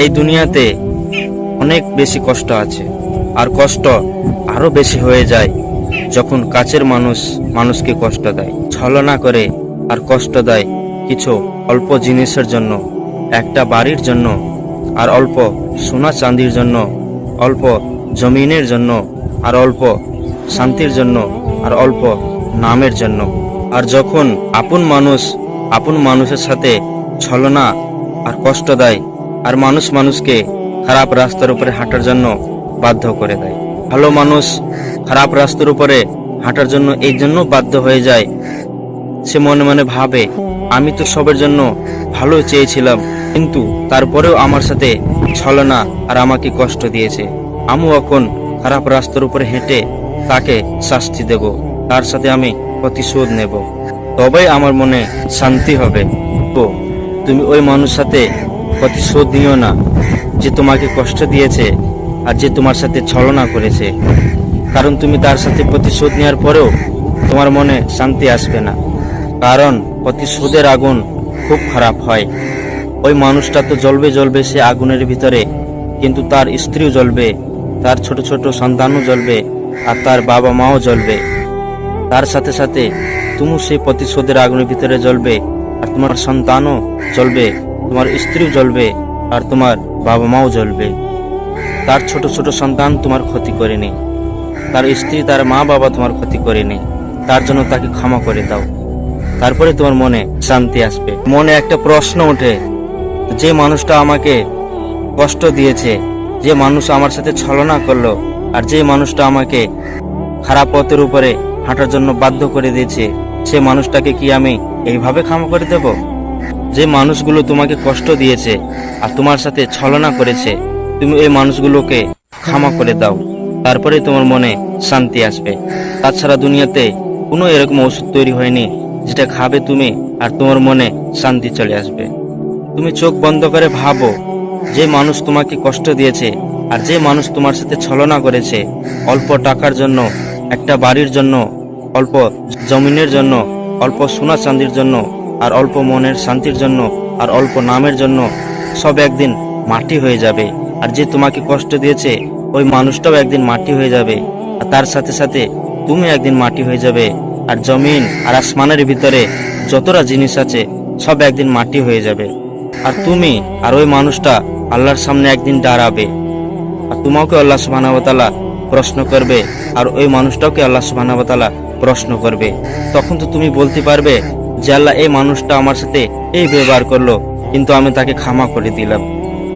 এই দুনিয়াতে অনেক বেশি কষ্ট আছে, আর কষ্ট আরো বেশি হয়ে যায় যখন কাছের মানুষ মানুষকে কষ্ট দেয়, ছলনা করে আর কষ্ট দেয় কিছু অল্প জিনিসের জন্য, একটা বাড়ির জন্য, আর অল্প সোনা চাঁদির জন্য, অল্প জমিনের জন্য, আর অল্প শান্তির জন্য, আর অল্প নামের জন্য। আর যখন আপন মানুষের সাথে ছলনা আর কষ্ট দেয়, আর মানুষ মানুষকে খারাপ রাস্তার উপরে হাঁটার জন্য বাধ্য করে দেয়। ভালো মানুষ খারাপ রাস্তার উপরে হাঁটার জন্য এই জন্য বাধ্য হয়ে যায়, সে মনে মনে ভাবে আমি তো সবের জন্য ভালো চেয়েছিলাম, কিন্তু তারপরেও আমার সাথে ছলনা আর আমাকে কষ্ট দিয়েছে। আমিও এখন খারাপ রাস্তার উপরে হেঁটে তাকে শাস্তি দেব, তার সাথে আমি প্রতিশোধ নেব, তবেই আমার মনে শান্তি হবে। তো তুমি ওই মানুষ সাথে প্রতিশোধ নিও না যে তোমাকে কষ্ট দিয়েছে আর যে তোমার সাথে ছলনা করেছে, কারণ তুমি তার সাথে প্রতিশোধ নেওয়ার পরেও তোমার মনে শান্তি আসবে না, কারণ প্রতিশোধের আগুন খুব খারাপ হয়। ওই মানুষটা তো জ্বলবে জ্বলবে সে আগুনের ভিতরে, কিন্তু তার স্ত্রীও জ্বলবে, তার ছোট ছোট সন্তানও জ্বলবে, আর তার বাবা মাও জ্বলবে। তার সাথে সাথে তুমিও সেই প্রতিশোধের আগুনের ভিতরে জ্বলবে, আর তোমার সন্তানও জ্বলবে, তোমার স্ত্রীও জ্বলবে, আর তোমার বাবা মাও জ্বলবে। তার ছোট ছোট সন্তান তোমার ক্ষতি করেনি, তার স্ত্রী তার মা বাবা তোমার ক্ষতি করেনি, তার জন্য তাকে ক্ষমা করে দাও, তারপরে তোমার মনে শান্তি আসবে। মনে একটা প্রশ্ন ওঠে, যে মানুষটা আমাকে কষ্ট দিয়েছে, যে মানুষ আমার সাথে ছলনা করলো, আর যে মানুষটা আমাকে খারাপ পথের উপরে হাঁটার জন্য বাধ্য করে দিয়েছে, সে মানুষটাকে কি আমি এইভাবে ক্ষমা করে দেব? যে মানুষগুলো তোমাকে কষ্ট দিয়েছে আর তোমার সাথে ছলনা করেছে, তুমি এই মানুষগুলোকে ক্ষমা করে দাও, তারপরে তোমার মনে শান্তি আসবে। তাছাড়া দুনিয়াতে কোনো এরকম ওষুধ তৈরি হয়নি যেটা খাবে তুমি আর তোমার মনে শান্তি চলে আসবে। তুমি চোখ বন্ধ করে ভাবো, যে মানুষ তোমাকে কষ্ট দিয়েছে আর যে মানুষ তোমার সাথে ছলনা করেছে, অল্প টাকার জন্য, একটা বাড়ির জন্য, অল্প জমিনের জন্য, অল্প সোনা চাঁদির জন্য, আর অল্প মনের শান্তির জন্য, আর অল্প নামের জন্য সব একদিন মাটি হয়ে যাবে। আর যে তোমাকে কষ্ট দিয়েছে ওই মানুষটাও একদিন মাটি হয়ে যাবে, আর তার সাথে সাথে তুমি একদিন মাটি হয়ে যাবে। আর জমিন আর আসমানের ভিতরে যতটা জিনিস আছে সব একদিন মাটি হয়ে যাবে। আর তুমি আর ওই মানুষটা আল্লাহর সামনে একদিন দাঁড়াবে, আর তোমাকে আল্লাহ সুবহানাহু ওয়া তাআলা প্রশ্ন করবে, আর ওই মানুষটাকে আল্লাহ সুবহানাহু ওয়া তাআলা প্রশ্ন করবে। তখন তো তুমি বলতে পারবে যে আল্লাহ, এই মানুষটা আমার সাথে এই ব্যবহার করলো, কিন্তু আমি তাকে ক্ষমা করে দিলাম।